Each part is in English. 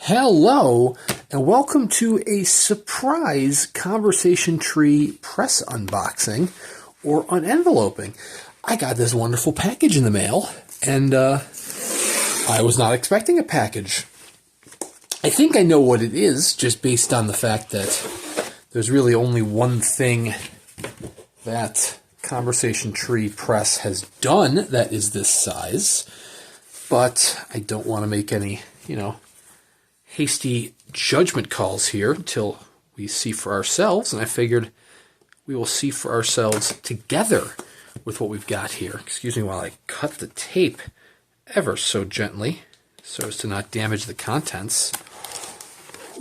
Hello, and welcome to a surprise Conversation Tree press unboxing or unenveloping. I got this wonderful package in the mail, and I was not expecting a package. I think I know what it is, just based on the fact that there's really only one thing that Conversation Tree press has done that is this size, but I don't want to make any, hasty judgment calls here until we see for ourselves, and I figured we will see for ourselves together with what we've got here. Excuse me while I cut the tape ever so gently so as to not damage the contents.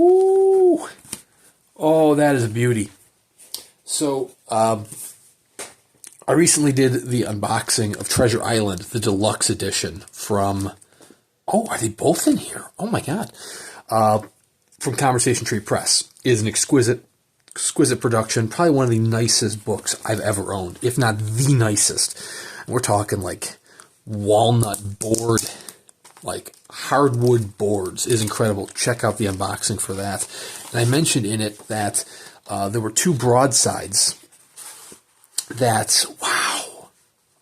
Ooh. Oh, that is a beauty. So, I recently did the unboxing of Treasure Island, the deluxe edition from... Oh, are they both in here? Oh my god. From Conversation Tree Press. It is an exquisite production. Probably one of the nicest books I've ever owned, if not the nicest. And we're talking like walnut board, like hardwood boards. It is incredible. Check out the unboxing for that. And I mentioned in it that there were two broadsides that, wow,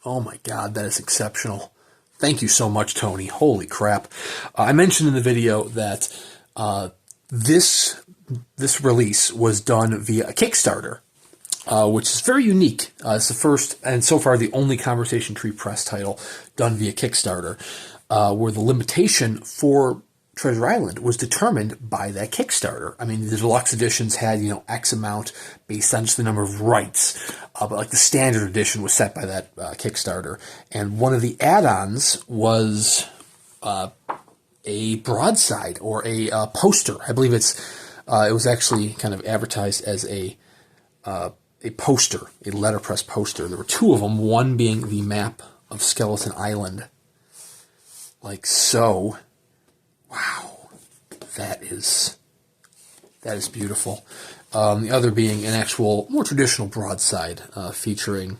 oh my god, that is exceptional. Thank you so much, Tony. Holy crap. I mentioned in the video that this release was done via a Kickstarter, which is very unique. It's the first, and so far the only Conversation Tree Press title done via Kickstarter, where the limitation for Treasure Island was determined by that Kickstarter. I mean, the deluxe editions had, X amount based on just the number of rights, but like the standard edition was set by that Kickstarter. And one of the add-ons was a broadside or a poster. I believe it was actually kind of advertised as a poster, a letterpress poster. There were two of them, one being the map of Skeleton Island, like so. Wow, that is beautiful. The other being an actual, more traditional broadside featuring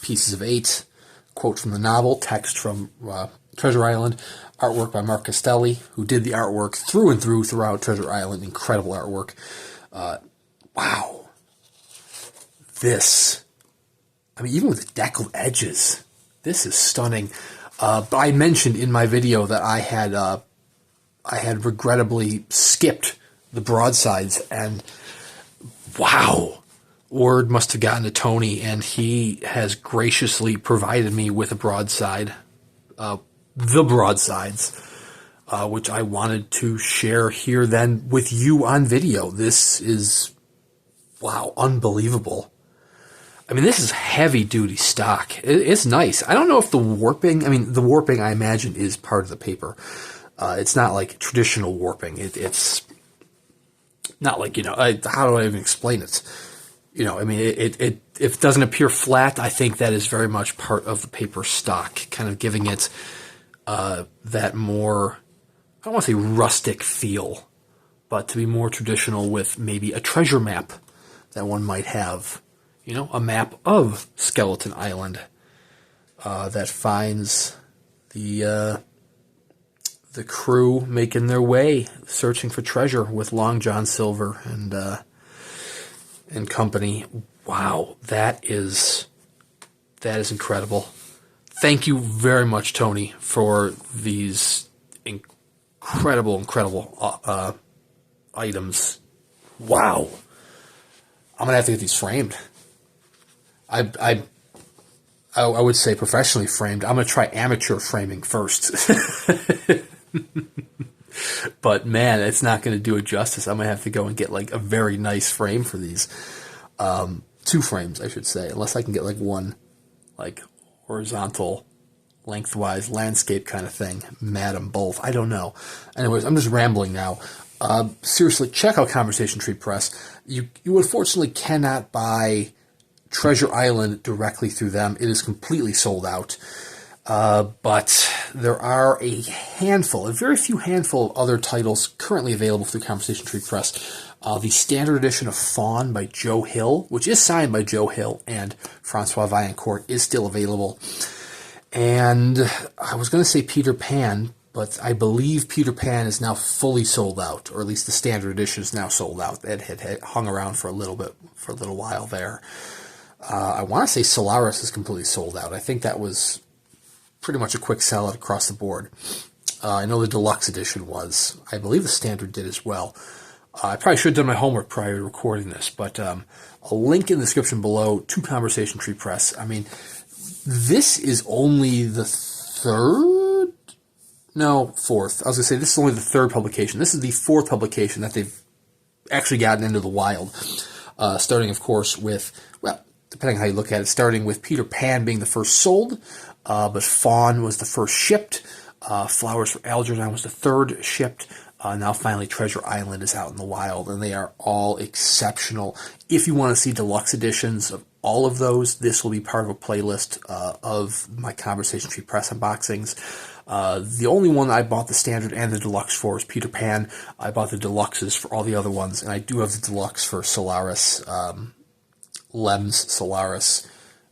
pieces of 8, quote from the novel, text from Treasure Island, artwork by Marc Castelli, who did the artwork through and through throughout Treasure Island. Incredible artwork. Wow. This, even with the deckled edges, this is stunning. But I mentioned in my video that I had regrettably skipped the broadsides, and wow, word must have gotten to Tony, and he has graciously provided me with a broadside, the broadsides, which I wanted to share here then with you on video. This is, wow, unbelievable. This is heavy-duty stock. It's nice. I don't know if the warping, the warping I imagine is part of the paper. It's not like traditional warping. It's not like, how do I even explain it? If it doesn't appear flat, I think that is very much part of the paper stock, kind of giving it that more, I don't want to say rustic feel, but to be more traditional with maybe a treasure map that one might have, a map of Skeleton Island that finds the crew making their way, searching for treasure with Long John Silver and company. Wow, that is incredible. Thank you very much, Tony, for these incredible items. Wow, I'm gonna have to get these framed. I would say professionally framed. I'm gonna try amateur framing first. But man, it's not going to do it justice. I'm going to have to go and get like a very nice frame for these. 2 frames, I should say, unless I can get like one like horizontal, lengthwise landscape kind of thing. Mad them both. I don't know. Anyways, I'm just rambling now. Seriously, check out Conversation Tree Press. You unfortunately cannot buy Treasure Island directly through them. It is completely sold out. But there are a very few handful of other titles currently available through Conversation Tree Press. The standard edition of Fawn by Joe Hill, which is signed by Joe Hill and Francois Vaillancourt, is still available. And I was going to say Peter Pan, But I believe Peter Pan is now fully sold out, or at least the standard edition is now sold out. It had hung around for a little while there. I want to say Solaris is completely sold out. I think that was pretty much a quick sellout across the board. I know the deluxe edition was. I believe the standard did as well. I probably should have done my homework prior to recording this, but a link in the description below to Conversation Tree Press. I mean, this is only the fourth. I was going to say this is only the third publication. This is the fourth publication that they've actually gotten into the wild. Starting, of course, with, well, depending on how you look at it, starting with Peter Pan being the first sold, but Fawn was the first shipped. Flowers for Algernon was the third shipped. Now finally Treasure Island is out in the wild, and they are all exceptional. If you want to see deluxe editions of all of those, this will be part of a playlist of my Conversation Tree Press unboxings. The only one I bought the standard and the deluxe for is Peter Pan. I bought the deluxes for all the other ones, and I do have the deluxe for Solaris, Lem's Solaris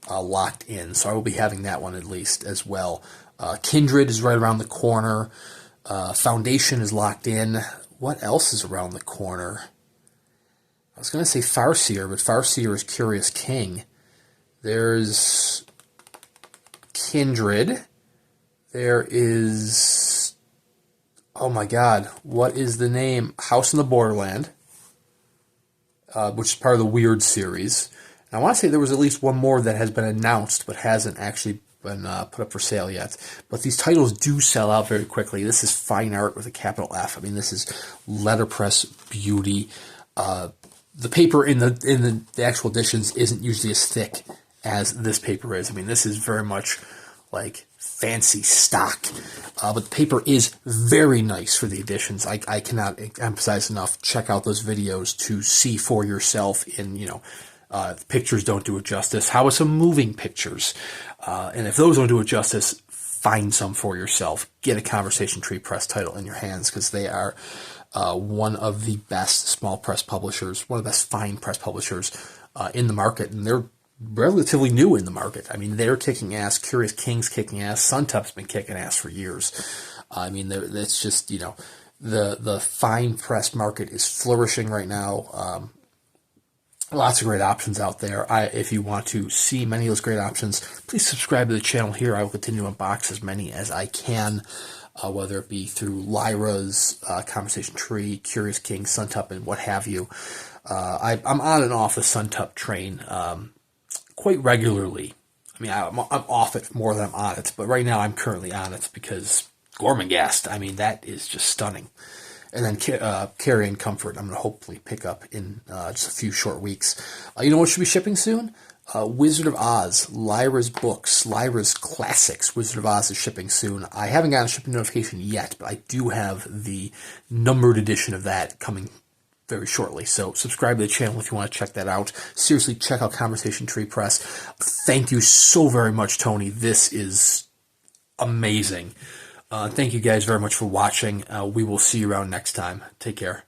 locked in, so I will be having that one at least as well. Kindred is right around the corner. Foundation is locked in. What else is around the corner? I was going to say Farseer, but Farseer is Curious King. There's Kindred. There is, oh my god, what is the name? House in the Borderland, which is part of the Weird series. And I want to say there was at least one more that has been announced, but hasn't actually been put up for sale yet. But these titles do sell out very quickly. This is fine art with a capital F. I mean, this is letterpress beauty. The paper in the actual editions isn't usually as thick as this paper is. I mean, this is very much like fancy stock. But the paper is very nice for the editions. I cannot emphasize enough. Check out those videos to see for yourself in, pictures don't do it justice. How are some moving pictures? And if those don't do it justice, find some for yourself. Get a Conversation Tree Press title in your hands, because they are one of the best small press publishers, one of the best fine press publishers in the market, and they're relatively new in the market. I mean, they're kicking ass. Curious King's kicking ass. Suntup's been kicking ass for years. I mean, it's just, the fine press market is flourishing right now. Lots of great options out there. If you want to see many of those great options, please subscribe to the channel here. I will continue to unbox as many as I can, whether it be through Lyra's, Conversation Tree, Curious King, Suntup, and what have you. I'm on and off the Suntup train quite regularly. I mean, I'm off it more than I'm on it, but right now I'm currently on it because Gormenghast, I mean, that is just stunning. And then Carry and Comfort, I'm going to hopefully pick up in just a few short weeks. You know what should be shipping soon? Wizard of Oz, Lyra's books, Lyra's classics. Wizard of Oz is shipping soon. I haven't gotten a shipping notification yet, but I do have the numbered edition of that coming very shortly. So subscribe to the channel if you want to check that out. Seriously, check out Conversation Tree Press. Thank you so very much, Tony. This is amazing. Thank you guys very much for watching. We will see you around next time. Take care.